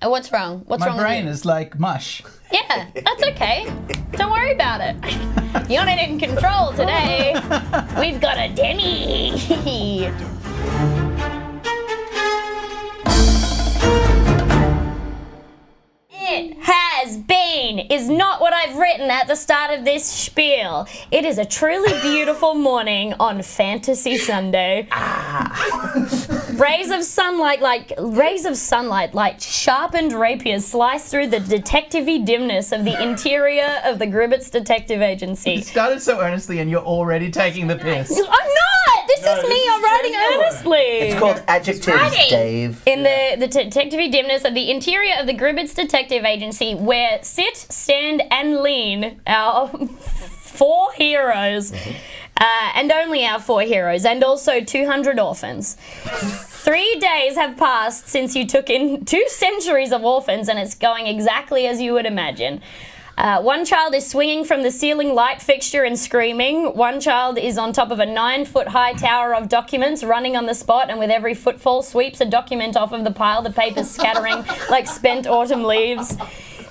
What's wrong? What's wrong My brain with is like mush. you? Yeah, that's okay. Don't worry about it. You're not in control today. We've got a Demi. It has been is not what I've written at the start of this spiel. It is a truly beautiful morning on Fantasy Sunday. Rays of sunlight like sharpened rapiers slice through the detective-y dimness of the interior of the Gribbits Detective Agency. You started so earnestly and you're already taking the piss. I'm not! This is me, I'm writing earnestly. It's called adjectives, Dave. In the detective-y dimness of the interior of the Gribbits Detective Agency, where sit, stand, and lean our 4 heroes, and only our 4 heroes, and also 200 orphans. 3 days have passed since you took in 2 centuries of orphans, and it's going exactly as you would imagine. One child is swinging from the ceiling light fixture and screaming. One child is on top of a 9-foot-high tower of documents, running on the spot, and with every footfall sweeps a document off of the pile, the papers scattering like spent autumn leaves.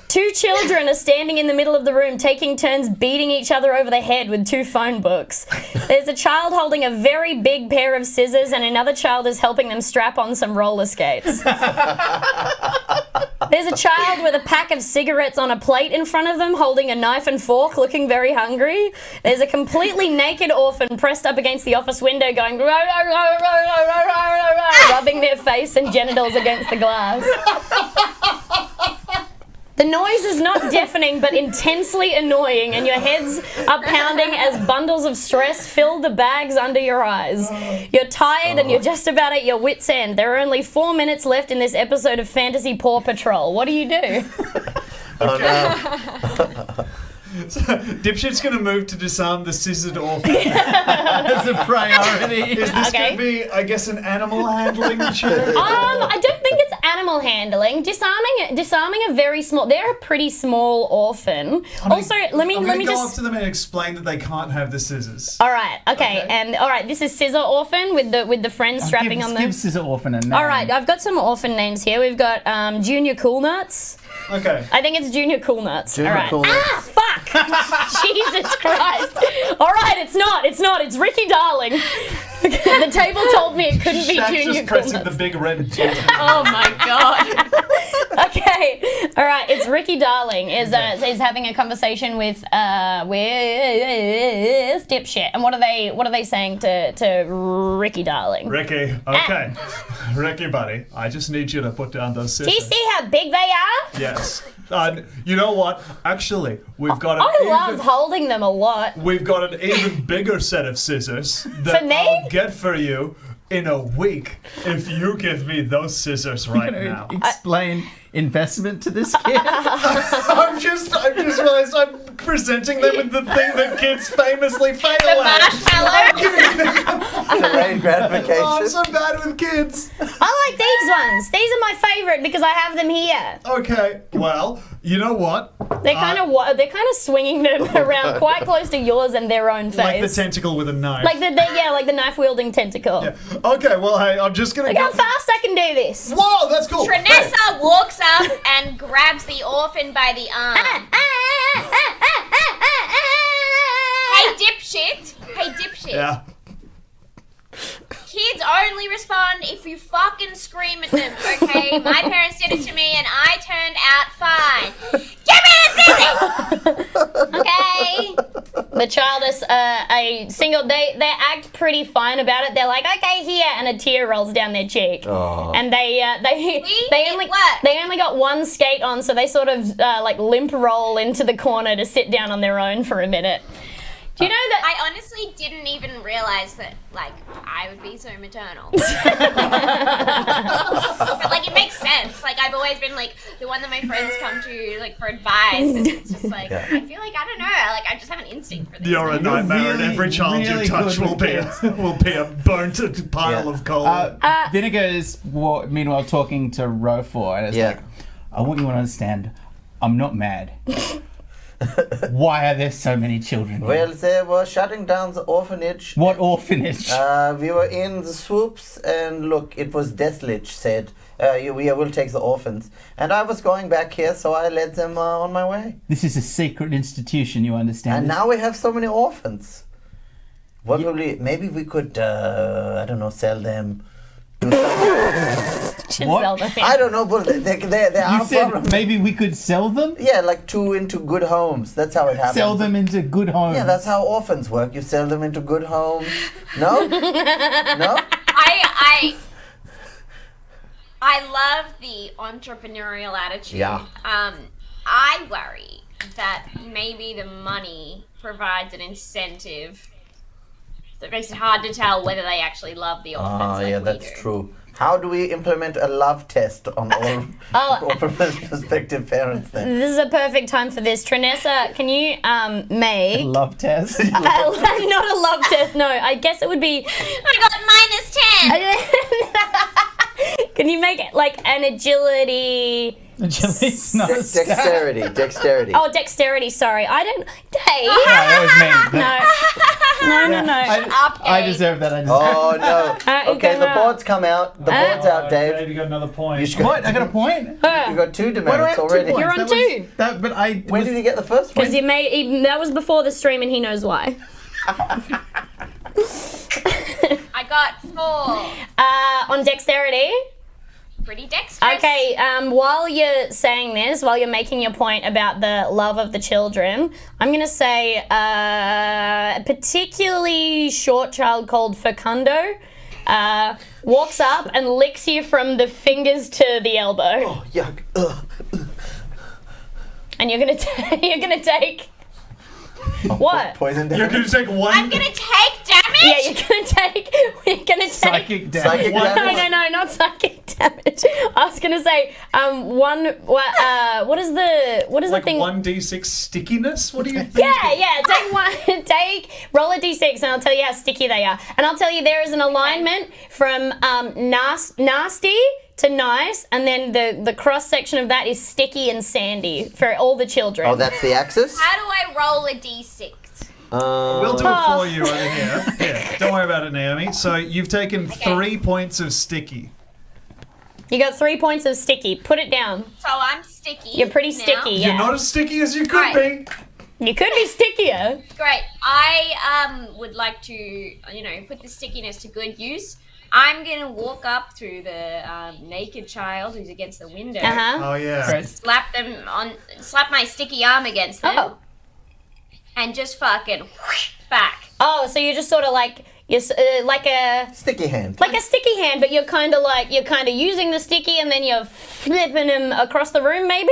2 children are standing in the middle of the room, taking turns beating each other over the head with 2 phone books. There's a child holding a very big pair of scissors, and another child is helping them strap on some roller skates. There's a child with a pack of cigarettes on a plate in front of them, holding a knife and fork, looking very hungry. There's a completely naked orphan pressed up against the office window going, rubbing their face and genitals against the glass. The noise is not deafening but intensely annoying, and your heads are pounding as bundles of stress fill the bags under your eyes. You're tired and you're just about at your wit's end. There are only 4 minutes left in this episode of Fantasy Paw Patrol. What do you do? Oh no. So, Dipshit's going to move to disarm the scissored orphan. That's a priority. Is this going to be, I guess, an animal handling chair? I don't think it's animal handling. Disarming a very small. They're a pretty small orphan. Also, let me go just up to them and explain that they can't have the scissors. All right, okay, and all right. This is Scissor Orphan with the friends strapping on them. Give Scissor Orphan a name. All right, I've got some orphan names here. We've got Junior Cool Nuts. Okay. I think it's Junior Cool Nuts. Junior all right. Cool Nuts. Ah, fuck! Jesus Christ! All right, it's not. It's Ricky Darling. The table told me it couldn't be Shaq's Junior just Cool pressing Nuts. the big red button. Oh my god. Okay. All right. It's Ricky Darling is having a conversation with Dipshit. And what are they saying to Ricky Darling? Ricky, okay. Ricky, buddy, I just need you to put down those scissors. Do you see how big they are? Yes. You know what? Actually, we've got I love holding them a lot. We've got an even bigger set of scissors that For me? I'll get for you in a week if you give me those scissors right now. Explain investment to this kid. I've just realized I'm presenting them with the thing that kids famously fail at. Delayed gratification. Oh, I'm so bad with kids. I like these ones. These are my favorite because I have them here. Okay, well, you know what? They're kind of swinging them around quite close to yours and their own face. Like the tentacle with a knife. Like the knife wielding tentacle. Yeah. Okay, well, hey, I'm just gonna Look how fast I can do this. Whoa, that's cool. Trinessa walks up and grabs the orphan by the arm. Hey, dipshit. Yeah. Kids only respond if you fucking scream at them, okay? My parents did it to me and I turned out fine. Give me the scissors! Okay? The child is a single. They act pretty fine about it. They're like, okay, here, and a tear rolls down their cheek. Oh. And they only got one skate on, so they sort of like limp roll into the corner to sit down on their own for a minute. Do you know that? I honestly didn't even realize that, like, I would be so maternal. But, like, it makes sense. Like, I've always been, like, the one that my friends come to, like, for advice. And it's just, like, I feel like, I don't know, like, I just have an instinct for this. You're a nightmare, and every child you touch will be a burnt pile of coal. Vinegar is meanwhile talking to Rofor, and it's like, I want you to understand, I'm not mad. Why are there so many children here? Well, they were shutting down the orphanage. What orphanage? We were in the swoops, and look, it was Deathlich said, we'll take the orphans. And I was going back here, so I led them on my way. This is a secret institution, you understand? And now we have so many orphans. What will we? Maybe we could, I don't know, sell them. Should What? sell them. I don't know, but there You are said problems. maybe we could sell them? Yeah, like 2 into good homes. That's how it happens. Sell them into good homes. Yeah, that's how orphans work. You sell them into good homes. No? No? I love the entrepreneurial attitude. Yeah. I worry that maybe the money provides an incentive that makes it hard to tell whether they actually love the orphans. Oh, like yeah, we that's do. true. How do we implement a love test on all prospective parents then? This is a perfect time for this. Trinessa, can you make... Love test. not a love test, no. I guess it would be... I got -10. Can you make it like an agility... It's not a stat. Dexterity. Oh, dexterity, sorry. I don't... Dave? No, that was me. No. I deserve that. I deserve Oh, no. Okay, go the out. board's come out. The board's out, Dave. You got another point. You should What? I got a point? You got 2 Why do I demerits have 2 already. points? You're on That 2. But I... When did you get the first one? Because that was before the stream and he knows why. I got 4. On dexterity... Pretty dexterous. Okay, while you're saying this, while you're making your point about the love of the children, I'm going to say a particularly short child called Facundo walks up and licks you from the fingers to the elbow. Oh, yuck. And you're going to take... What? Poison You're damage. gonna take one. I'm gonna take damage. Yeah, you're going to take... Psychic damage. Psychic damage. No, not psychic damage. I was gonna say what is the like thing? 1d6 stickiness? What do you think? Yeah. Roll a d6 and I'll tell you how sticky they are. And I'll tell you there is an alignment from nasty to nice, and then the cross section of that is sticky and sandy for all the children. Oh, that's the axis? How do I roll a d6? We'll do it for you over here. Yeah, don't worry about it, Naomi. So you've taken 3 points of sticky. You got 3 points of sticky. Put it down. So I'm sticky. You're pretty now. sticky. Yeah. You're not as sticky as you could Right. be. You could be stickier. Great. I would like to, put the stickiness to good use. I'm gonna walk up to the naked child who's against the window. Oh, yeah. Great. Slap my sticky arm against them, Oh. and just fucking whoosh back. Oh, so you're just sort of like like a Sticky hand. sticky hand, but you're kind of using the sticky and then you're flipping him across the room, maybe.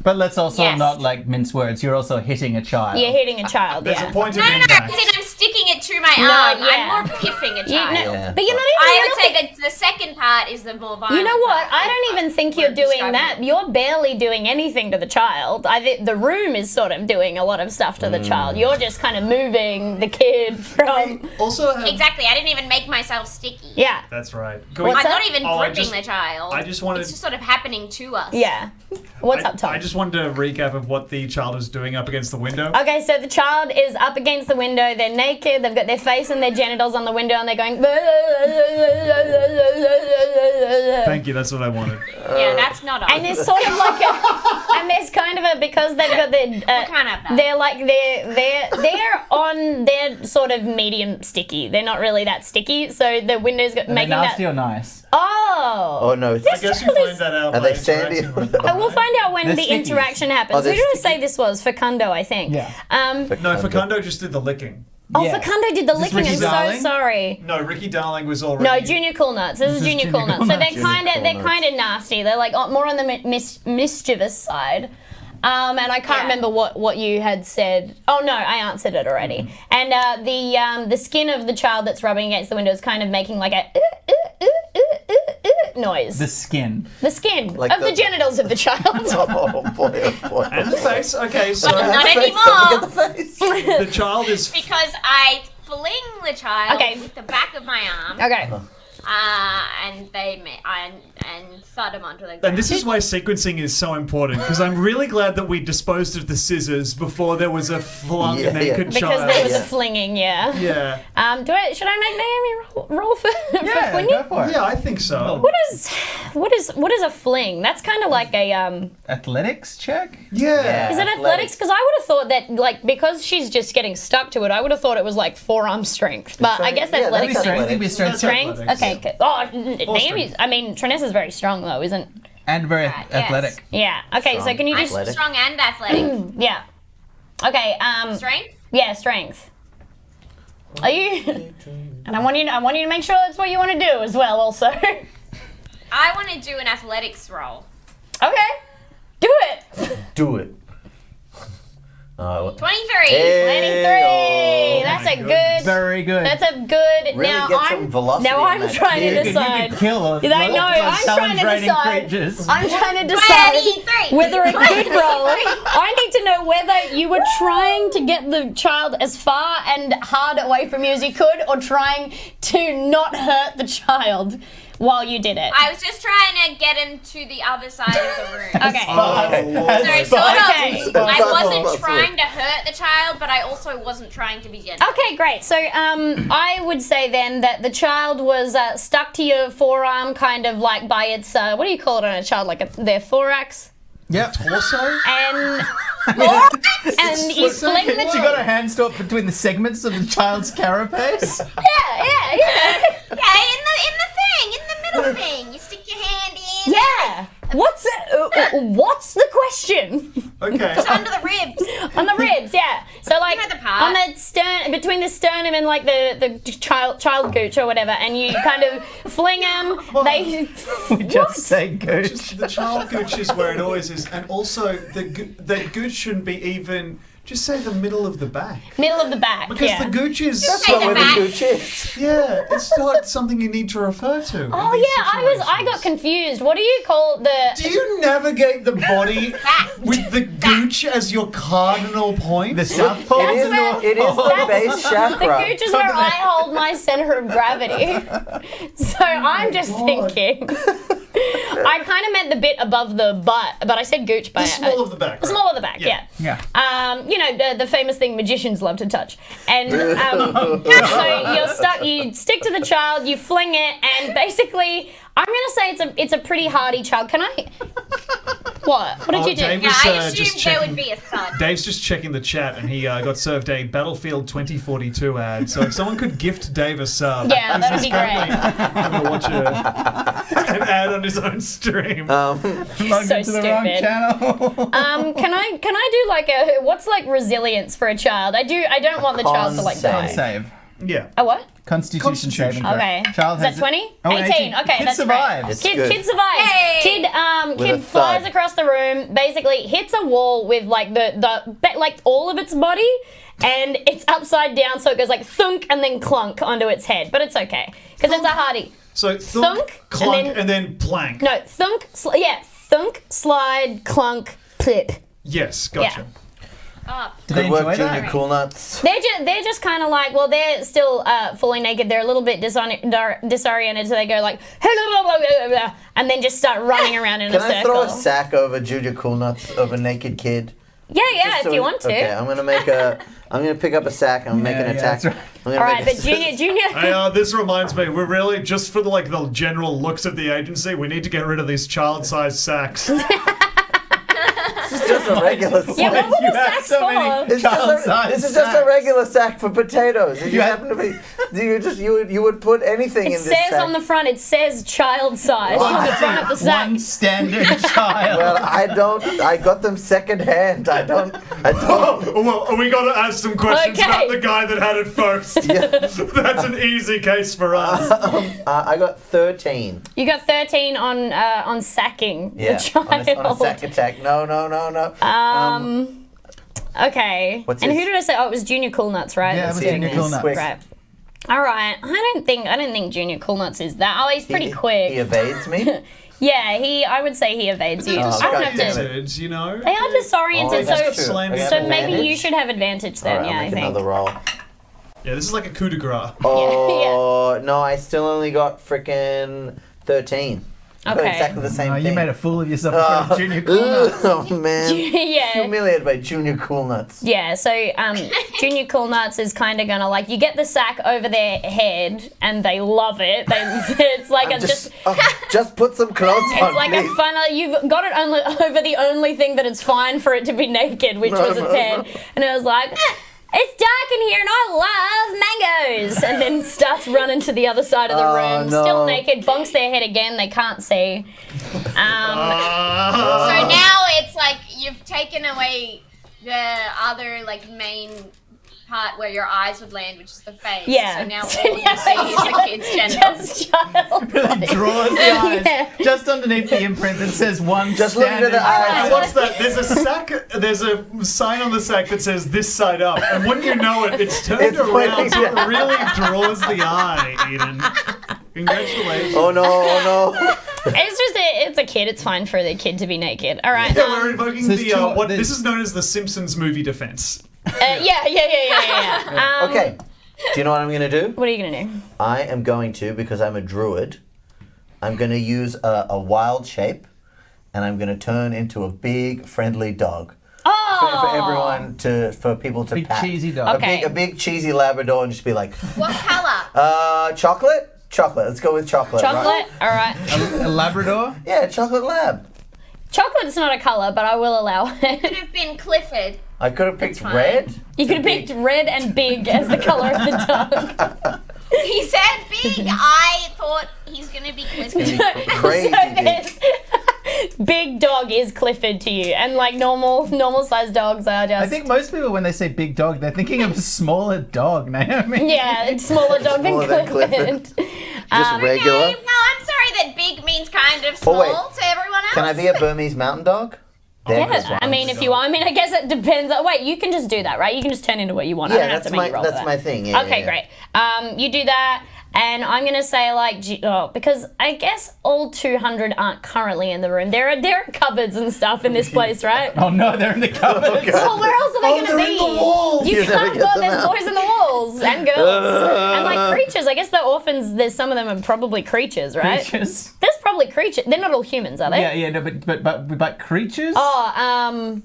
But let's also Yes. not like mince words. You're also hitting a child. You're hitting a child. There's Yeah. a point of No, impact. as in I'm sticking it to my arm. yeah. I'm more piffing a You child. know, Yeah. but you're not even. I you're would not- say that the second part is the more violent. You know what? part. I don't even think you're We're doing describing that. it. You're barely doing anything to the child. I think the room is sort of doing a lot of stuff to the child. You're just kind of moving the kid from. Also, have, Exactly. I didn't even make myself sticky. Yeah. that's right. What's I'm that? not even Oh, I gripping just- the child. I just wanted- It's just sort of happening to us. Yeah. What's up, Tom? I just wanted to recap of what the child is doing up against the window. Okay, so the child is up against the window. They're naked. They've got their face and their genitals on the window, and they're going. Thank you, that's what I wanted. Yeah, that's not us. And there's sort of like a, and there's kind of a, because they've got their, can't have that. they're like they're sort of medium sticky. They're not really that sticky, so the window's got Are they making nasty that. or nice? Oh. Oh, no. I guess you find that out. Are by they sandy? interacting with them. And we'll find out when They're the stickies. interaction happens. Oh, Who they're did I sticky. say this was? Facundo, I think. Yeah. No, Facundo just did the licking. Oh, Yeah. Facundo did the Is this licking. I'm Ricky so Darling? sorry. No, Ricky Darling was already. No, Junior Cool Nuts. This is Junior Cool Nuts. So they're Junior kind of Cool they're Nuts. kind of nasty. They're like more on the mischievous side. And I can't Yeah. remember what you had said. Oh no, I answered it already. And the skin of the child that's rubbing against the window is kind of making like a noise. The skin. The skin Like of the the- genitals of the child. Oh, boy, oh, boy. And the face. Okay, so Not Face, anymore. don't forget the face. the child is. Because I fling the child Okay. with the back of my arm, Okay. and they and thud him onto the ground. And this is why sequencing is so important, because I'm really glad that we disposed of the scissors before there was a flung naked Because child. there was a flinging, yeah. Yeah. Should I make Naomi roll for Yeah, flinging? go for it. Yeah, I think so. What is a fling? That's kind of like a Athletics check? Yeah. Is it athletics? Because I would have thought that, like, because she's just getting stuck to it, I would have thought it was like forearm strength. But I guess Yeah, that'd be athletics. Strength, it'd be That's strength. Strength? athletics. Okay. Good. Oh, Naomi's. I mean, Trinessa's very strong though, isn't? And very Yes. athletic. Yeah. Okay. So can you I'm just? Athletic. strong and athletic. Yeah. Okay. Strength? Yeah. Strength. Are you? And I want you to make sure that's what you want to do as well. Also. Okay. I want to do an athletics roll. Do it. Do it. 23. Hey. 23. That's my a goodness. good. Very good. That's a good. Really now get I'm. some velocity Now in I'm that trying kid. to You decide. You could kill a I know. I'm trying to challenge-rating decide. creatures. I'm trying to decide 23. whether a good roll. I need to know whether you were trying to get the child as far and hard away from you as you could, or trying to not hurt the child while you did it. I was just trying to get him to the other side of the room. Okay. Okay. So sort of, Okay. I wasn't trying to hurt the child, but I also wasn't trying to be gentle. Okay, great. So, I would say then that the child was stuck to your forearm, kind of like by its what do you call it on a child? Like their thorax, Yep. Torso? and you fling the She got her hand stopped between the segments of the child's carapace. yeah. Yeah, in the middle thing. You stick your hand in. Yeah. What's the question? Okay. Under the ribs. On the ribs, yeah. So like You know the part. on the stern, between the sternum and like the child gooch or whatever, and you kind of fling them. They Just say gooch. The child gooch is where it always is, and also the gooch shouldn't be even. Just say the middle of the back. middle of the back. Because yeah. the gooch is. That's Say not the where back. the gooch is. Yeah, it's not something you need to refer to. Oh yeah, I got confused. What do you call the? Do you navigate the body with the gooch as your cardinal point? The South Pole. It is the base The chakra. gooch is where I hold my center of gravity. So I'm just thinking. I kind of meant the bit above the butt, but I said gooch by The small of the back. The small of the back, yeah. Yeah. You know, the famous thing magicians love to touch. And so you're stuck, you stick to the child, you fling it, and basically, I'm going to say it's a pretty hardy child. Can I? What? What did you do? Dave Yeah, was, I just assumed there checking. would be a thud. Dave's just checking the chat, and he got served a Battlefield 2042 ad. So if someone could gift Dave a sub, Yeah, that would be great. I'm gonna watch an ad on his own stream. Logged So into the wrong stupid. channel. Can I do like a what's like resilience for a child? I don't want the child to like die. Save. Yeah. A what? Constitution saving throw. Okay. Child Is that has 20? Oh, 18. Okay, Kid that's survives. great. It's Kid, good. kid survives. Yay! Kid With a flies thud. across the room, basically hits a wall with like like all of its body, and it's upside down, so it goes like thunk and then clunk onto its head. But it's okay because it's a hardy. So thunk, Thunk, clunk, and and then plank. No, thunk. Thunk, slide, clunk, plip. Yes, gotcha. Up. Do they Good work, enjoy Junior that? Cool Nuts. They're just kind of like, well, they're still fully naked. They're a little bit disoriented, so they go like, and then just start running around in Can a I circle. throw a sack over Junior Cool Nuts of a naked kid? Yeah, Just if you want to. Okay, I'm gonna pick up a sack. I'm gonna make an yeah, attack. that's right. I'm gonna All right, make but Junior. Hey, this reminds me, we're really, just for the general looks of the agency, we need to get rid of these child-sized sacks. This is just a regular sack. Yeah, what were You the have sacks so for? many This is just a regular sack for potatoes. If you You happen to be, you would put anything It in this says sack. on the front, it says child size on the front of the sack. One standard child. Well, I got them second hand. I don't. Well, we got to ask some questions Okay. about the guy that had it first. That's an easy case for us. I got 13. You got 13 on sacking Yeah, the child. on a sack attack. No. Okay. What's and his- who did I say? Oh, it was Junior Cool Nuts, right? Yeah, it That's was doing Junior this. Cool Nuts. Quick. Right. All right. I don't think Junior Cool Nuts is that. Oh, he's pretty quick. He evades me. Yeah, I would say he evades you. Oh, I don't have God to. damn it. You know? They are disoriented, Oh, that's so true. I got so an maybe advantage? you should have advantage then. Alright, Yeah, I'll I make think. another roll. Yeah, this is like a coup de grace. Oh no, I still only got frickin' 13. Got Okay. exactly the same Oh, thing. you made a fool of yourself in front of Junior Cool Nuts. Oh man. Yeah. Humiliated by Junior Cool Nuts. Yeah, so Junior Cool Nuts is kind of gonna like, you get the sack over their head and they love it. It's like Just put some clothes on, it's like please. a fun. You've got it only over the only thing that it's fine for it to be naked, which was its head, and it was like. It's dark in here and I love mangoes! And then starts running to the other side of the room, still naked, bonks their head again, they can't see. So now it's like you've taken away the other like main part where your eyes would land, which is the face. Yeah. So now all you see is the kid's genitals. Just child. Really draws the eyes. Yeah. Just underneath the imprint that says one Just look into standard. the eyes. And what's that? There's a sack. There's a sign on the sack that says "this side up," and when you know it, it's turned It's around, pointing so it down. really draws the eye, Eden. Congratulations. Oh no. It's a kid, it's fine for the kid to be naked. Alright. Yeah, we're invoking There's the two- what? there's- This is known as the Simpsons movie defense. Yeah. Okay. Do you know what I'm going to do? What are you gonna do? I am going to, because I'm a druid, I'm going to use a wild shape, and I'm going to turn into a big, friendly dog. Oh! For everyone for people to Big pat. cheesy dog. Okay. A big cheesy Labrador, and just be like, What color? chocolate? Chocolate. Let's go with chocolate. Chocolate? Right? Alright. A Labrador? Yeah, chocolate lab. Chocolate's not a colour, but I will allow Could it. have been Clifford. I could have picked fine. red. You could have picked red and big as the colour of the dog. He said big. I thought he's gonna be Clifford. Crazy So big. there's big dog is Clifford to you, and like normal sized dogs are just. I think most people, when they say big dog, they're thinking of a smaller dog, Naomi. Yeah, it's smaller dog Smaller than than Clifford. Just regular. Okay, well, I'm sorry that big means kind of small wait. to everyone else. Can I be a Burmese mountain dog? There goes Yeah, one. I mean, if you want, I mean, I guess it depends. Wait, you can just do that, right? You can just turn into what you want. I Yeah, don't have that's to make you roll for that's that. my thing. Yeah, Okay, yeah, yeah. great. You do that, and I'm gonna say like, because I guess all 200 aren't currently in the room. There are cupboards and stuff in this place, right? Oh no, they're in the cupboard. Well, where else are they gonna they're be? in the walls. You You never can't get go. them There's out. boys in the walls and girls and like creatures. I guess the orphans. There's some of them are probably creatures, right? Creatures. There's probably creatures. They're not all humans, are they? Yeah, no, but creatures? Oh,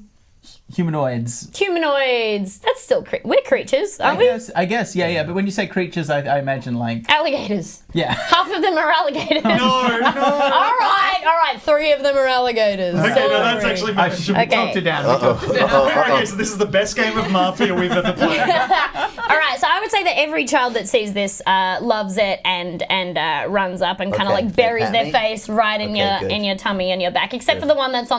Humanoids. humanoids. That's still we're creatures, aren't we? I guess, yeah. But when you say creatures, I imagine like, Alligators. yeah. Half of them are alligators. No. All right. 3 of them are alligators. Okay, no, that's Sorry. actually I much. should Okay. talk to Dan. Okay, so this is the best game of Mafia we've ever played. All right, so I would say that every child that sees this loves it and runs up and kind of Okay, like buries pat their me. face right in Okay, good. your tummy and your back, except for the one that's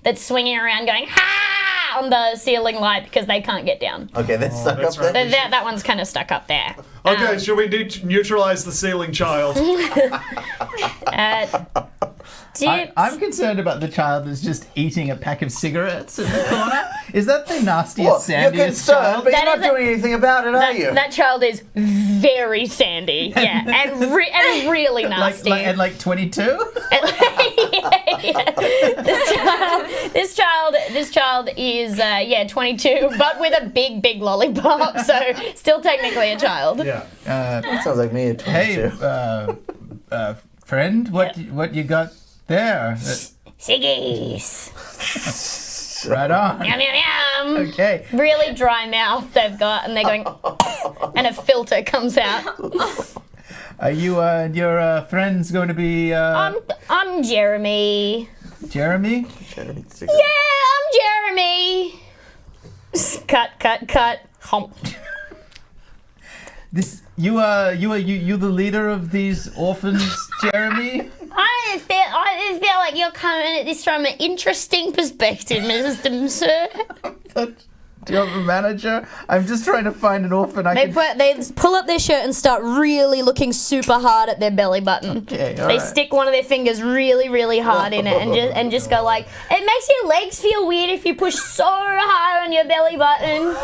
that's swinging around going ha on the ceiling light because they can't get down. Okay, that's stuck that's up there. right. So that one's kind of stuck up there. Okay, shall we neutralize the ceiling child? I'm concerned about the child that's just eating a pack of cigarettes in the corner. Is that the nastiest, Well, you're sandiest concerned, child? but you're That not is a- doing anything about it, are you? That child is very sandy, yeah, and really nasty. Like 22? This child is 22, but with a big lollipop, so still technically a child. Yeah. That sounds like me at 22. Hey, friend, what you got there? Siggies. Right on. Yum yum yum. Okay. Really dry mouth they've got, and they're going, and a filter comes out. Are you and your friends going to be I'm Jeremy. Jeremy? Yeah, I'm Jeremy. Cut. Hump. This you the leader of these orphans, Jeremy? I feel like you're coming at this from an interesting perspective, Mr. Sir. Do you have a manager? I'm just trying to find an orphan I can... They pull up their shirt and start really looking super hard at their belly button. Okay, They alright. stick one of their fingers really hard in it and just go like, it makes your legs feel weird if you push so hard on your belly button.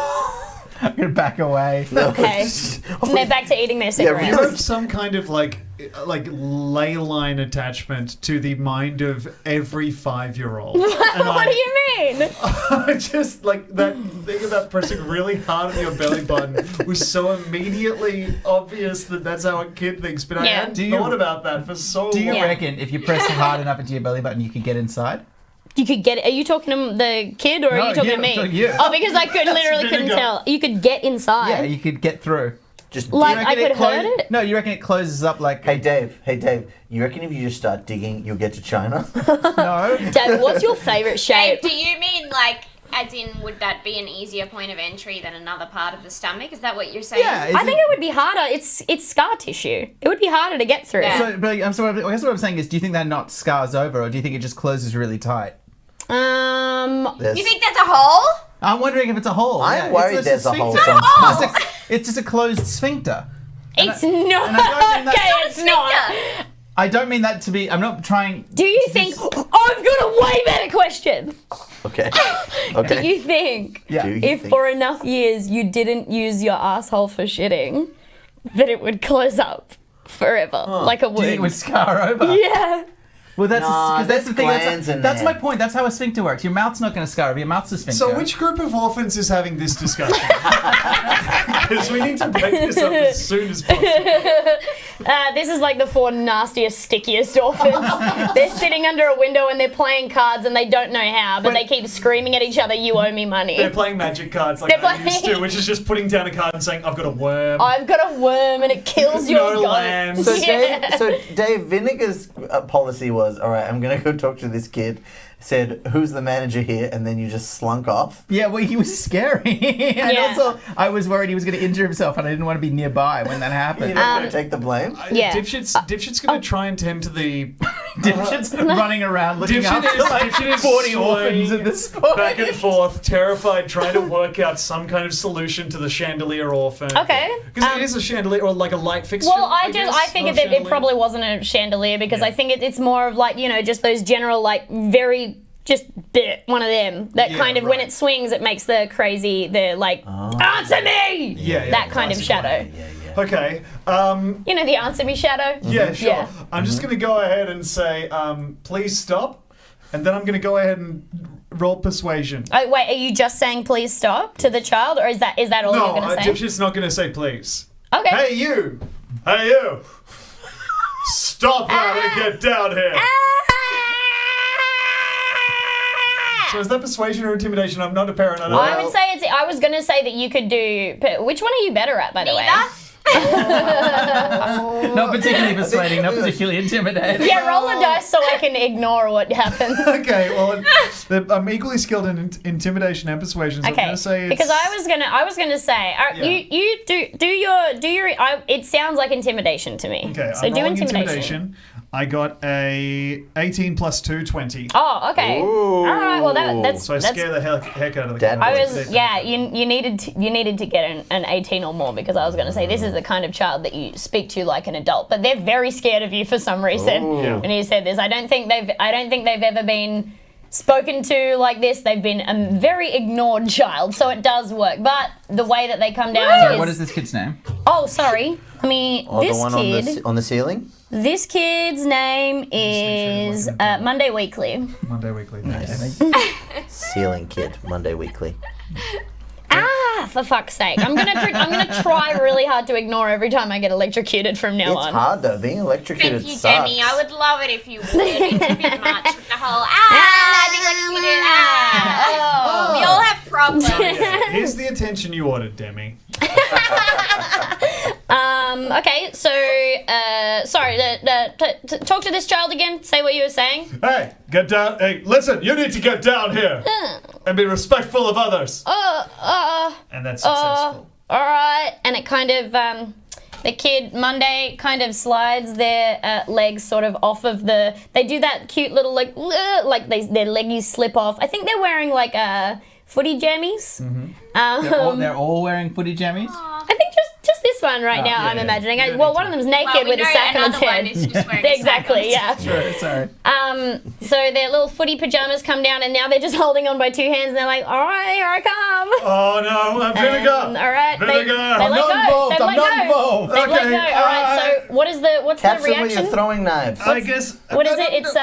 I'm gonna back away. Okay. And they're back to eating their You cigarettes. have some kind of like like ley line attachment to the mind of every 5-year-old. What do you mean? I just like that thing about pressing really hard on your belly button was so immediately obvious that that's how a kid thinks. But I Yeah. hadn't thought about that for so long. Do you Yeah. reckon if you press hard enough into your belly button, you could get inside? You could get it. Are you talking to the kid or are you talking to I'm me? talking to you. Oh, because I literally couldn't vinegar. tell. You could get inside. Yeah, you could get through. Just Like, You reckon I could clo- hurt it? No, you reckon it closes up like... Hey Dave, you reckon if you just start digging, you'll get to China? No. Dad, what's your favourite Dave, shape? do you mean like, as in, would that be an easier point of entry than another part of the stomach? Is that what you're saying? Yeah. I think it would be harder. It's scar tissue. It would be harder to get through. Yeah. So, but I guess what I'm saying is, do you think that knot scars over, or do you think it just closes really tight? There's- You think that's a hole? I'm wondering if it's a hole. I'm Yeah, worried it's there's a hole sphincter. sometimes. It's just a closed sphincter. It's and I not. don't mean that- Okay, it's not. Sphincter. I don't mean that to be... I'm not trying... Do you think... Oh, I've got a way better question. Okay. Do Okay. you think Yeah. Do you if think- for enough years you didn't use your asshole for shitting, that it would close up forever like a Do you think it would wound? scar over? Yeah. Well, that's Nah, because that's the thing. glands in That's there. my point. That's how a sphincter works. Your mouth's not going to scar over. Your mouth's a sphincter. So which group of orphans is having this discussion? Because we need to break this up as soon as possible. This is like the 4 nastiest, stickiest orphans. They're sitting under a window and they're playing cards and they don't know how, but they keep screaming at each other, "You owe me money." They're playing magic cards like They're I used playing- to, which is just putting down a card and saying, "I've got a worm." I've got a worm and it kills your No goat. lambs. So, Yeah. Dave Vinegar's policy was, all right, I'm going to go talk to this kid. Said, who's the manager here? And then you just slunk off. Yeah, well, he was scary, and Yeah. also I was worried he was going to injure himself, and I didn't want to be nearby when that You happened. don't want to take the blame? Yeah. Dipshit's going to try and tend to the Dipshit's running around looking Dipshit after is- like Dipshit is 40 orphans swaying at this point. back and forth, terrified, trying to work out some kind of solution to the chandelier orphan. Okay. Because it is a chandelier or like a light fixture. Well, I guess, figured not a that it chandelier. probably wasn't a chandelier because Yeah. I think it's more of like, just those general, like, very, just one of them. That Yeah, kind of, when right. it swings, it makes the crazy, answer me! Yeah, That kind of classic shadow. one. Okay. You know the answer me shadow? Yeah, sure. Yeah. I'm just going to go ahead and say, please stop. And then I'm going to go ahead and roll persuasion. Oh, wait, are you just saying please stop to the child, or is that all No, you're going to say? Dipshit's not going to say please. Okay. Hey, you! Hey, you! Stop that and get down here! So is that persuasion or intimadation? I'm not a parent. I don't I know. would say I was going to say that you could do, which one are you better at, by the way? Neither? Not particularly persuading, not particularly intimidating. Yeah, roll a dice so I can ignore what happens. Okay, well, I'm equally skilled in intimidation and persuasion. So I'm Okay, going to say it's... because I was gonna say, Yeah. you do your. It sounds like intimidation to me. Okay, so I'm do rolling intimidation. I got a 18 plus 2, 20. Oh, okay. Ooh. All right. Well, that's So I scare the heck out of the Dad kid. I boys. was you needed to get an 18 or more because I was going to say this is the kind of child that you speak to like an adult, but they're very scared of you for some reason. Ooh. When you said this, I don't think they've ever been spoken to like this. They've been a very ignored child, so it does work. But the way that they come down Sorry, is what is this kid's name? oh, sorry. I mean, Oh, this the one kid. on the ceiling? This kid's name is Monday Weekly. Monday Weekly. Nice. Ceiling kid, Monday Weekly. Ah, for fuck's sake! I'm gonna try really hard to ignore every time I get electrocuted from now It's on. hard though, being electrocuted Thank you, sucks. Demi. I would love it if you would. It's a bit much with the whole being electrocuted. We all have problems. Here's the attention you ordered, Demi. Okay, so sorry. Talk to this child again. Say what you were saying. Hey, get down. Hey, listen, you need to get down here and be respectful of others. And that's successful. All right, and it kind of the kid Monday kind of slides their legs sort of off of the. They do that cute little like their leggies slip off. I think they're wearing like footy jammies. They're all wearing footy jammies. I think just this one right now, yeah, I'm yeah. imagining. You don't Well, need one to. of them's naked Well, we with a know sack on its another one head. is just wearing a sack on Exactly, its yeah. Sorry. So their little footy pajamas come down, and now they're just holding on by two hands, and they're like, all right, here I come. Oh no, vinegar! And, all right, Vinegar! they I'm let not go. involved, They I'm let not go. involved. They let Okay, go. All right. So what's Catch the them with your reaction? throwing knives. I guess. What is it? It's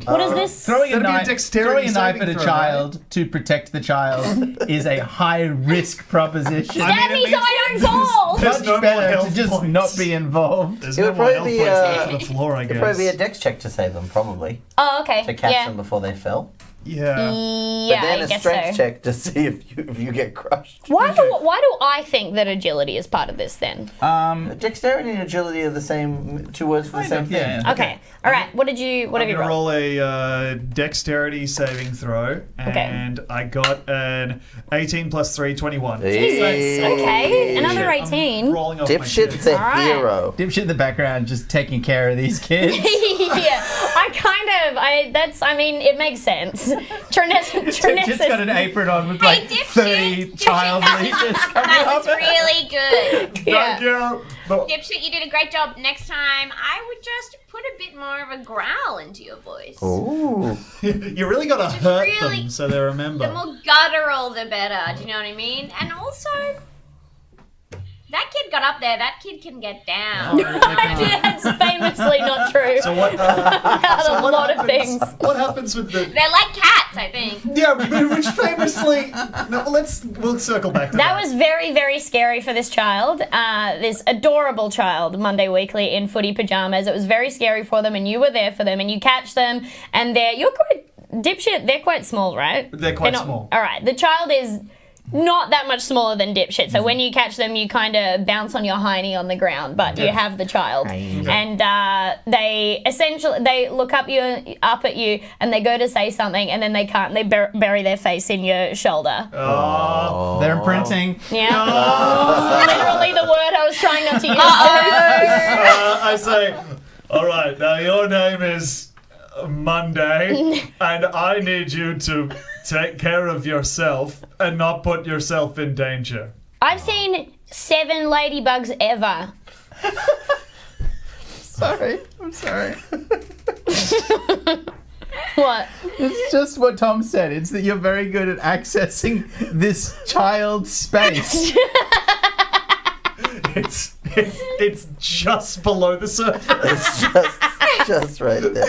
What is this? Throwing a That'd be a dexterity knife at saving a throw, child to protect the child is a high risk proposition. I mean, Stab it me so means I don't fall. There's Much no more better to health just points. not be involved. There's It no would more health probably points be, left for the floor, I It'd guess. probably be a dex check to save them, probably. Oh, okay. To catch yeah. them before they fell. Yeah. Yeah, But then I a guess strength so. check to see if you get crushed. Why do I think that agility is part of this then? Dexterity and agility are the same, two words for the Kind same of, thing. yeah. Okay. All right. What have I'm you going to rolled? roll a dexterity saving throw, and I got an 18 plus 3, 21. Hey. Okay. Another I'm 18. rolling off my Dipshit chips. the Alright. hero. Dipshit in the background just taking care of these kids. Yeah. I mean, it makes sense. Dipshit's got an apron on with like Hey, 30 Dipshit, child Dipshit, leashes coming That up. was really good. Yeah. Thank you. But Dipshit, you did a great job. Next time, I would just put a bit more of a growl into your voice. Ooh. you really got to hurt really- them so they remember. The more guttural, the better. Do you know what I mean? And also, that kid got up there. That kid can get down. That's famously not true. So what? About a what lot of happens- things. What happens with the? They're like cats, I think. Yeah, which famously. No, we'll circle back to that. That was very, very scary for this child, this adorable child, Monday Weekly in footy pajamas. It was very scary for them, and you were there for them, and you catch them, and you're quite, Dipshit, they're quite small, right? They're quite not- small. All right, the child is not that much smaller than Dipshit, so when you catch them, you kind of bounce on your hiney on the ground, but you have the child. And they look up at you, and they go to say something, and then they can't, they bury their face in your shoulder. Oh. They're imprinting. Yeah. Literally the word I was trying not to use. I say, all right, now your name is Monday, and I need you to take care of yourself and not put yourself in danger. I've seen 7 ladybugs ever. Sorry, I'm sorry. What? It's just what Tom said. It's that you're very good at accessing this child's space. It's just below the surface. It's just right there.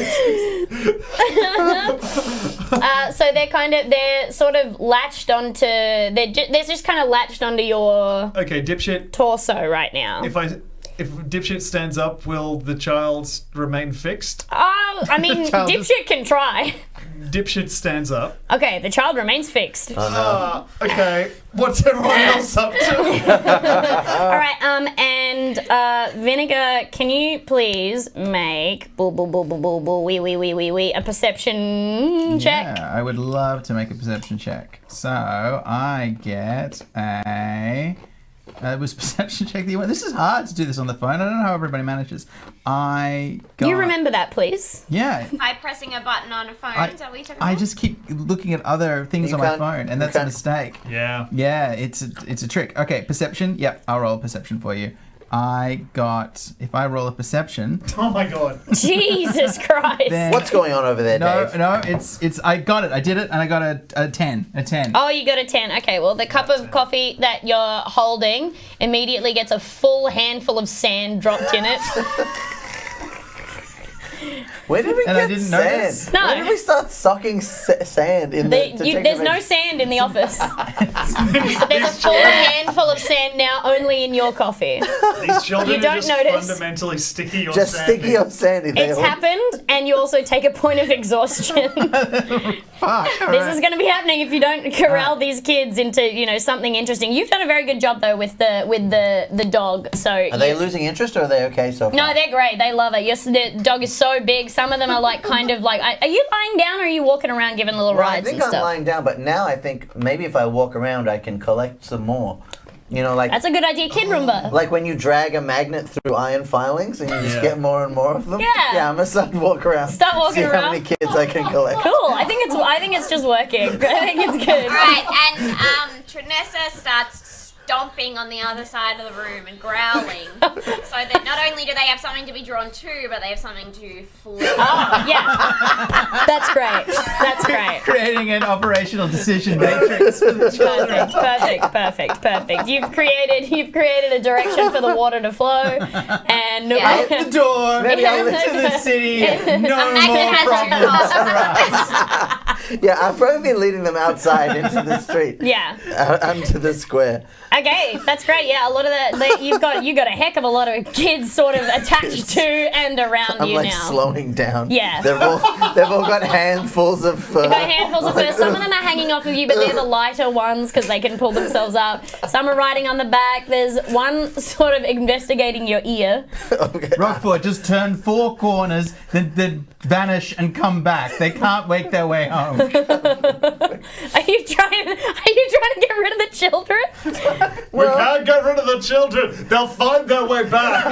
So they're sort of latched onto, they're just kind of latched onto your Okay, Dipshit. torso right now. If Dipshit stands up, will the child remain fixed? I mean, child is- Dipshit can try. Dipshit stands up. Okay, the child remains fixed. Okay, what's everyone else up to? All right, and Vinegar, can you please make a perception check? Yeah, I would love to make a perception check. So I get a. It was perception check that you went. This is hard to do this on the phone. I don't know how everybody manages. I got. You remember that, please? Yeah. By pressing a button on a phone, is that what you're talking I about? just keep looking at other things You on my can't- phone, and you that's a can't- mistake. Yeah. Yeah, it's a trick. Okay, perception. Yep, I'll roll a perception for you. If I roll a perception, Oh my god. Jesus Christ. then What's going on over there, no, Dave? no, it's I got it. I did it, and I got a 10. A 10. Oh, you got a 10. Okay, well, the cup of coffee that you're holding immediately gets a full handful of sand dropped in it. Where did we And I get didn't sand? notice. No. When did we start sucking sand in the detective There's no agency? sand in the office. There's a full handful of sand now only in your coffee. These children You don't are just notice. fundamentally sticky or Just sandy. sticky or sandy. They It's all- happened, and you also take a point of exhaustion. Fuck. This is going to be happening if you don't corral these kids into something interesting. You've done a very good job though with the dog. So Are they losing interest or are they okay so far? no, they're great. They love it. The dog is so big. Some of them are like kind of like. Are you lying down or are you walking around giving little Well, I rides think and I'm stuff? lying down, but now I think maybe if I walk around, I can collect some more. Like That's a good idea, Kid Roomba. like when you drag a magnet through iron filings and you just Yeah. get more and more of them. Yeah. Yeah, I'm gonna start to walk around. Start walking see around. how many kids I can collect. Cool. I think it's just working. I think it's good. Right, and Trinessa starts stomping on the other side of the room and growling, so that not only do they have something to be drawn to, but they have something to flee. Oh, yeah. That's great. That's great. Creating an operational decision matrix for the children. Perfect. You've created a direction for the water to flow, and Out the door to the city. No more problems for us. Yeah, I've probably been leading them outside into the street. Yeah. Onto the square. Okay, that's great. Yeah, a lot of you got a heck of a lot of kids sort of attached to and around I'm you like now. slowing down. Yeah. They've all got handfuls of fur. You've got handfuls of fur. Some of them are hanging off of you, but they're the lighter ones because they can pull themselves up. Some are riding on the back. There's one sort of investigating your ear. Okay. Rockford, just turn 4 corners, then vanish and come back. They can't make their way home. Are you trying to get rid of the children? We can't get rid of the children. They'll find their way back.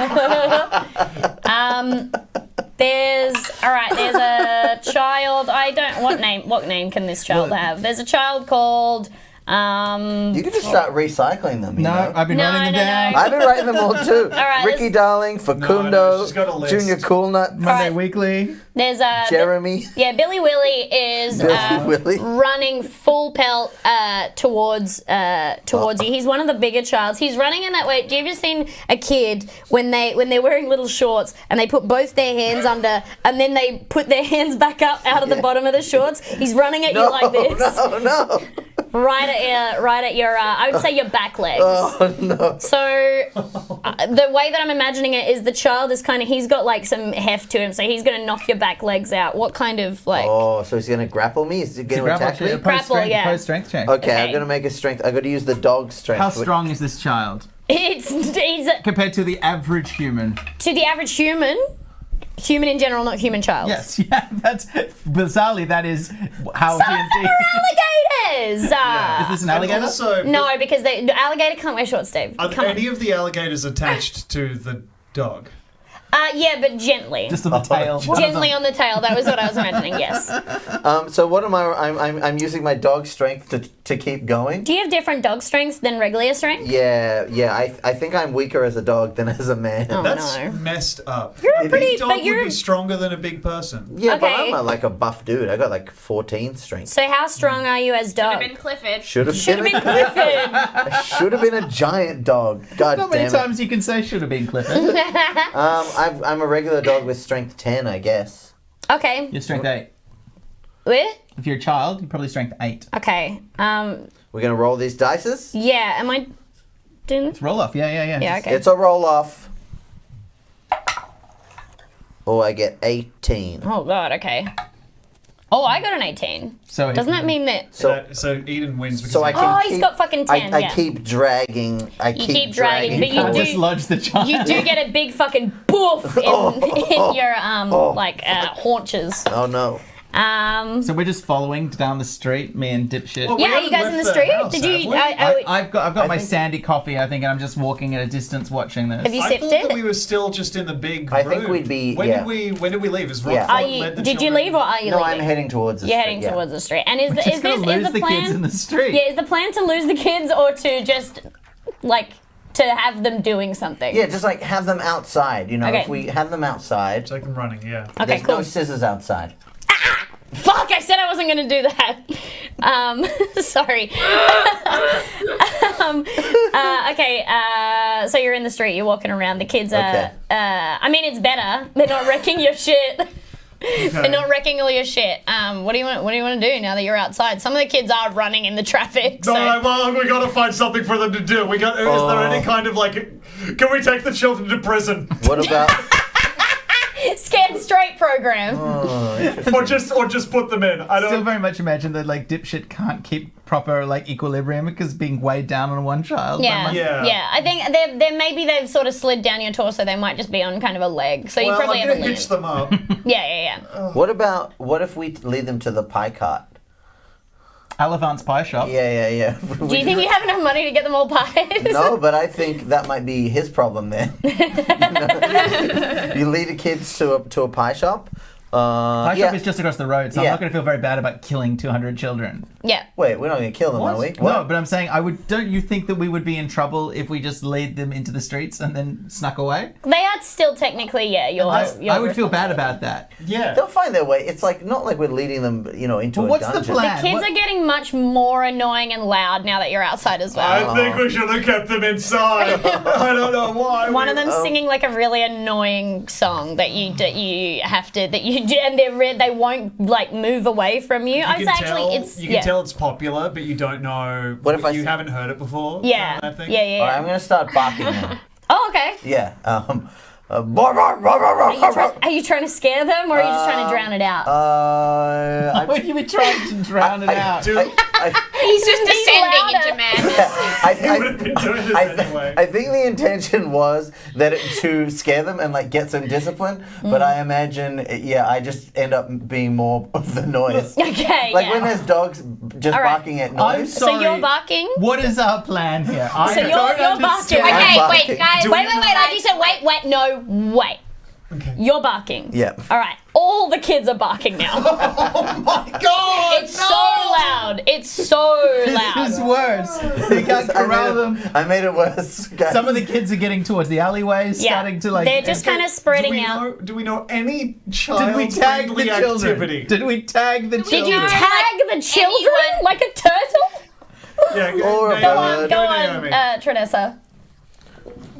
There's a child. What name can this child have? There's a child called You can just start recycling them. You know? I've been writing them down. I've been writing them all too. right, Ricky Darling, Facundo, she's got a list. Junior Coolnut, Monday Right. Weekly. There's Jeremy, Billy Willie is Billy Willie. running full pelt towards you. He's one of the bigger childs. He's running in that way. Do you ever seen a kid when they're wearing little shorts and they put both their hands under and then they put their hands back up out of the bottom of the shorts? He's running at you like this. No. Right at your I would say your back legs. Oh no. So the way that I'm imagining it is the child is he's got like some heft to him, so he's gonna knock your back legs out. What kind of like? Oh, so he's gonna grapple me? Is he gonna attack me? Grapple, yeah. Post strength check. Okay, I'm gonna make a strength. I got to use the dog strength. How strong is this child He's compared to the average human? to the average human in general, not human child. Yes, yeah, that's bizarrely that is how Some of them D&D. are alligators. Is this an alligator? And also, No, because the alligator can't wear shorts, Dave. are Come on. any of the alligators attached to the dog? Yeah, but gently. Just on the tail. Gently on the tail. That was what I was imagining. Yes. So what am I? I'm using my dog strength to keep going. Do you have different dog strengths than regular strength? Yeah. I think I'm weaker as a dog than as a man. Oh, That's no. messed up. You're a A pretty, big dog but you're. would be stronger than a big person. Yeah, but Okay. I'm like a buff dude. I got like 14 strength. So how strong are you as Should have dog? been Clifford. Should have Should have been. been Clifford. Should have been a giant dog. God Not many damn it. times you can say should have been Clifford. I'm a regular dog with strength 10, I guess. Okay. You're strength 8. Where? If you're a child, you're probably strength 8. Okay. We're gonna roll these dices. Yeah. Am I doing this? It's roll off. Yeah. Yeah. Okay. It's a roll off. Oh, I get 18. Oh God. Okay. Oh, I got an 18. So Doesn't that mean that? So Eden wins because So I he- can Oh, keep, he's got fucking 10. I yeah. keep dragging. You keep dragging, but you can't do- dislodge the child? You do get a big fucking boof in your haunches. Oh no. So we're just following down the street, me and dipshit. Well, we Yeah, you haven't guys in the left street? house, Did have you? we? I've got my think- sandy coffee, I think, and I'm just walking at a distance watching this. Have you I sipped thought that it? we were still just in the big I think room. we'd be- When yeah. did we leave? Is Yeah. Rockford Are you? led the Did you children? leave or are you No, leaving? I'm heading towards the You're street. heading yeah. towards the street. And is Just gonna lose the the plan? kids in the street. Yeah, is the plan to lose the kids or to just to have them doing something? Yeah, just like have them outside. You know, Okay. if we have them outside, Take them running, yeah. Okay, there's cool. no scissors outside. Fuck! I said I wasn't gonna do that. Sorry. Okay. So you're in the street. You're walking around. The kids are. Okay. I mean, it's better. They're not wrecking your shit. They're not wrecking all your shit. What do you want to do now that you're outside? Some of the kids are running in the traffic. So. All right, well, we gotta find something for them to do. Is there any kind of can we take the children to prison? What about? Scared straight program. or just put them in? I Still don't. very much imagine that dipshit can't keep proper equilibrium because being weighed down on one child. Yeah. Yeah. I think maybe they've sort of slid down your torso. They might just be on kind of a leg. So you Well, probably I'm have a gonna limb. hitch them up. Yeah. What if we lead them to the pie cart? Alevant's Pie Shop. Yeah. Do you think you have enough money to get them all pies? No, but I think that might be his problem then. You lead the kids to a pie shop, Pie shop is just across the road, so I'm Yeah. not going to feel very bad about killing 200 children. Yeah. Wait, we're not going to kill them, are we? What? No, but I'm saying don't you think that we would be in trouble if we just laid them into the streets and then snuck away? They are still technically, your I would feel bad about that. Yeah. They'll find their way. It's like not like we're leading them, into Well, a what's the dungeon. plan? Kids What- are getting much more annoying and loud now that you're outside as well. I think we should have kept them inside. I don't know why. One of them singing like a really annoying song that you have to and they won't like move away from you. You can tell it's popular, but you don't know. What if you haven't heard it before? Yeah. Kind of thing? Yeah. All right, I'm going to start barking now. Oh, okay. Yeah. Are Are you trying to scare them, or are you just trying to drown it out? Why would you be trying to drown it out? He's just descending into madness. He would have been doing this anyway. I think the intention was to scare them and like get some discipline, but I imagine, I just end up being more of the noise. Okay. Like when there's dogs just All right. barking at I'm noise. sorry. So you're barking. What is our plan here? I So don't you're understand. barking. Okay, barking. wait, guys. Wait. I just said wait. No, wait. Okay. You're barking. Yeah. All right. All the kids are barking now. Oh my god! It's so loud. It's so loud. This is worse. We can't corral them. I made it worse, guys. Some of the kids are getting towards the alleyways, Yeah. starting to like. They're just kind of spreading out. Do we know any Did we child-friendly tag the children? activity? Did we tag the Did children? you know, tag like, the children anyone- like a turtle? Yeah, Or a Go bird. on, Naomi. Trinessa.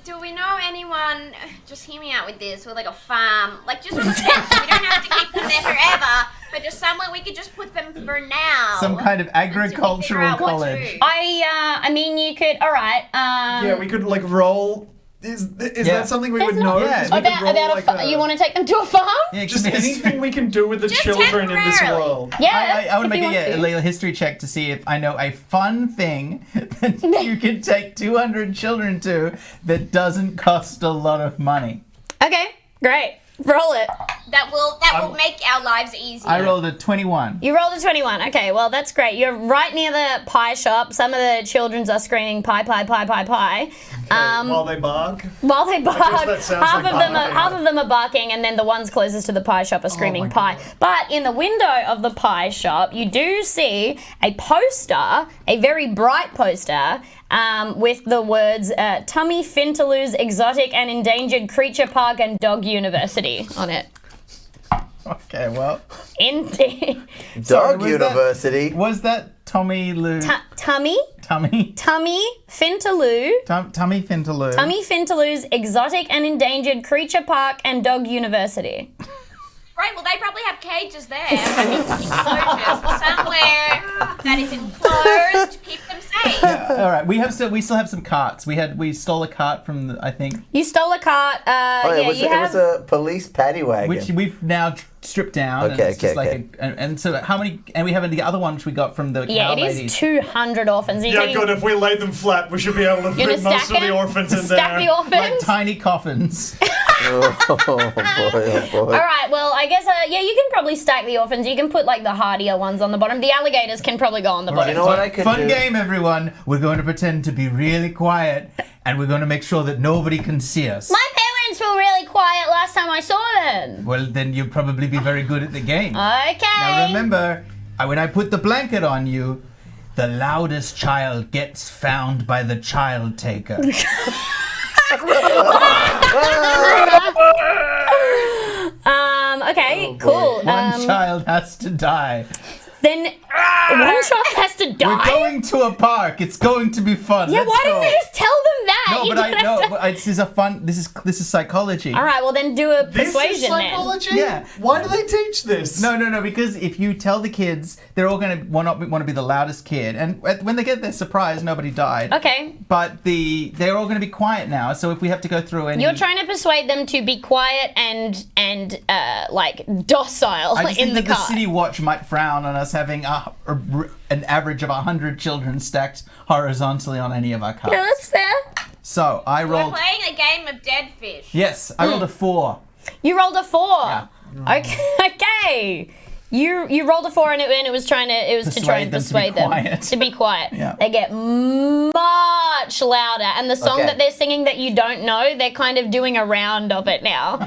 Do we know anyone, just hear me out with this, with like a farm, like just with pets, we don't have to keep them there forever, but just somewhere we could just put them for now. Some kind of until we figure agricultural out what to college. do. I mean, you could. All right. Yeah, we could like roll. Is Yeah. that something we would There's know? not- Yeah. 'Cause we could About roll a like you want to take them to a farm? Yeah, just give me a- anything we can do with the Just children in this temporarily. world. Yeah. I want to if make you a want to. little history check to see if I know a fun thing that you can take 200 children to that doesn't cost a lot of money. Okay, great. Roll it. That will make our lives easier. I rolled a 21. You rolled a 21. Okay, well, that's great. You're right near the pie shop. Some of the children's are screaming pie, pie, pie, pie, pie. While they bark. While they bark, that sounds half like of them barking. half of them are barking, and then the ones closest to the pie shop are screaming pie. But in the window of the pie shop, you do see a poster, a very bright poster, with the words "Tummy Fintaloo's Exotic and Endangered Creature Park and Dog University" on it. Okay, well, Indeed. Dog was that- University. was that Tommy Lou? Tummy Tummy? Fintaloo. Tummy Fintaloo. Tummy Fintaloo's Exotic and Endangered Creature Park and Dog University. Right, well, they probably have cages there. Enclosures somewhere that is enclosed to keep them safe. All right, we still have some carts. We stole a cart from I think, You stole a cart. It was a police paddy wagon. which we've now stripped down. and Okay, it's just okay, and so how many? And we have the other one which we got from the Yeah, cow it is ladies. 200 orphans. You're Yeah, taking- good. If we lay them flat, we should be able to You're fit gonna most stack of the them? orphans in Stack there. the orphans. Like tiny coffins. oh boy. All right, well, I guess, you can probably stack the orphans. You can put, like, the hardier ones on the bottom. The alligators can probably go on the bottom. You know what I could Fun do? game, everyone. We're going to pretend to be really quiet, and we're going to make sure that nobody can see us. My parents were really quiet last time I saw them. Well, then you'll probably be very good at the game. Okay. Now remember, when I put the blanket on you, the loudest child gets found by the child taker. Okay, cool. One child has to die. Then one child has to die? We're going to a park. It's going to be fun. Yeah, Let's why go. didn't they just tell them that? No, You but I don't have know. to- But this is a fun. This is psychology. All right, well, then do a This is persuasion then. psychology? Yeah. Why do they teach this? No, because if you tell the kids, they're all going to want to be the loudest kid, and when they get their surprise, nobody died. Okay. But they're all going to be quiet now. So if we have to go through any, You're trying to persuade them to be quiet and like docile I just in think the that the car. City Watch might frown on us having an average of 100 children stacked horizontally on any of our cars. Yeah, that's fair. So I We're rolled. playing a game of dead fish. Yes, I rolled a 4. You rolled a 4. Yeah. Okay. Okay. You rolled a 4 and it was to try and Persuade them to be persuade them quiet. to be quiet. Yeah. They get much louder, and the song Okay. that they're singing that you don't know, they're kind of doing a round of it now.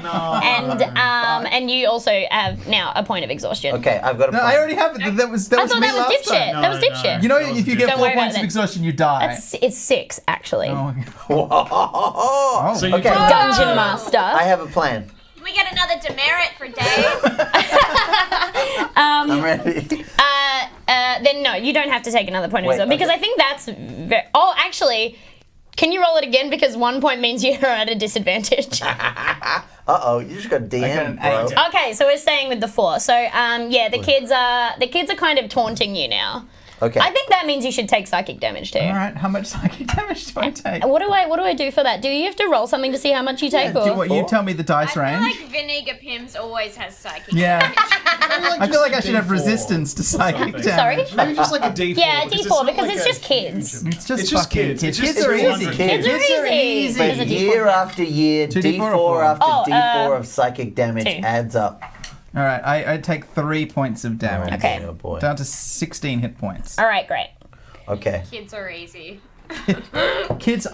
And you also have now a point of exhaustion. Okay, I've got a No, plan. I already have it. That was I me thought that was last dipshit. time. That was No, dipshit. You know, That was if you get Don't 4 worry about points it of then. exhaustion, you die. It's 6 actually. Oh, Oh, So you okay. took- Dungeon Master. I have a plan. Can we get another demerit for Dave? I'm ready. Then no, you don't have to take another point of Wait, exhaustion because okay. I think that's oh, actually, can you roll it again because 1 point means you're at a disadvantage. Uh-oh, you just got I got DM, an bro. 8. Okay, so we're staying with the 4. So yeah, the kids are kind of taunting you now. Okay. I think that means you should take psychic damage too. All right, how much psychic damage do I take? What do I do for that? Do you have to roll something to see how much you take? Do or? what, you tell me the dice I feel range. like Vinegar Pims always has psychic. Yeah. I feel like I should have D4 resistance to psychic something. damage. Sorry? Maybe just like a D4. Yeah, because D4 not because like it's a just kids. huge- It's just It's just fucking kids. It's Kids just are 300 easy. kids. Kids are easy. But There's a D4. year after year, 2d4 or D4 4? after Oh, D4 of psychic damage 2. adds up. All right, I take 3 points of damage. Okay. Oh boy. Down to 16 hit points. All right, great. Okay. Kids are easy. Kids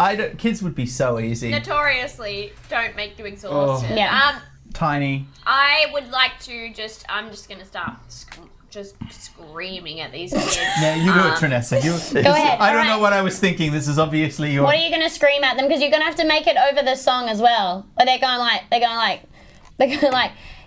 would be so easy. Notoriously, don't make you exhausted. Yeah. Tiny. I would like to I'm just gonna start just screaming at these kids. Yeah, you do it, Trinessa. Go ahead. I don't All know right. what I was thinking. This is obviously your. What are you going to scream at them? Because you're going to have to make it over the song as well. Or they're going like,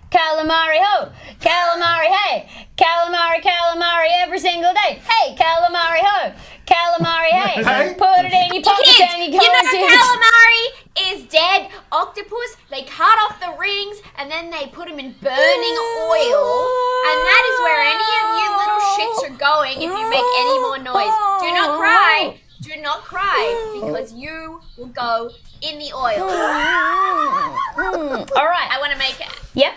calamari ho, calamari hey, calamari, calamari every single day. Hey, calamari ho, calamari hey. Hey. Put it in your pocket Kids, and you you know go to calamari is dead octopus. They cut off the rings and then they put them in burning oil. And that is where any of you little shits are going if you make any more noise. Do not cry. Do not cry because you will go in the oil. All right. I want to make it. Yep.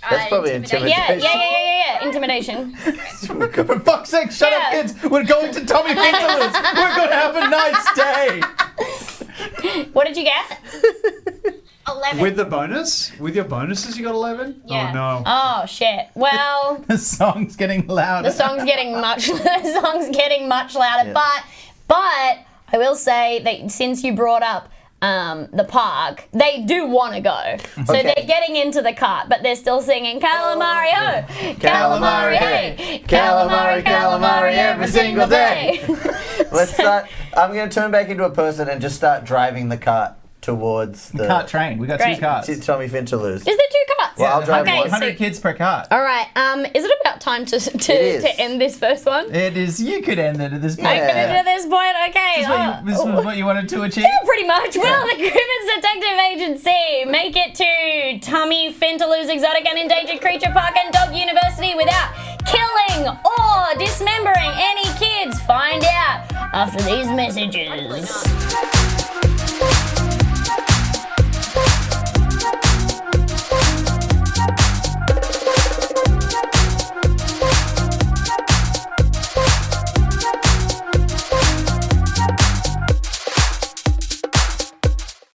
That's probably Yeah. Intimidation. For fuck's sake, shut up, Yeah. kids. We're going to Tommy Fingerless. We're going to have a nice day. What did you get? 11. With the bonus? With your bonuses, you got 11? Yeah. Oh, no. Oh, shit. Well, The song's getting louder. the song's getting much louder. Yeah. But I will say that since you brought up the park, they do want to go. So Okay. they're getting into the cart, but they're still singing calamari ho, calamari hey, Calamari, calamari every single day. Let's start. I'm going to turn back into a person and just start driving the cart towards the Cart train. We got Great. 2 carts. to Tommy Finterloos. Is there 2 carts? Well, I'll drive Okay, one. 100 so- kids per cart. All right. Is it about time to is. end this first one? It is. You could end it at this point. I can end it at this point. Okay. This was what you wanted to achieve. Yeah, pretty much. Well, the Gribbits Detective Agency make it to Tummy Finterloo's Exotic and Endangered Creature Park and Dog University without killing or dismembering any kids. Find out after these messages.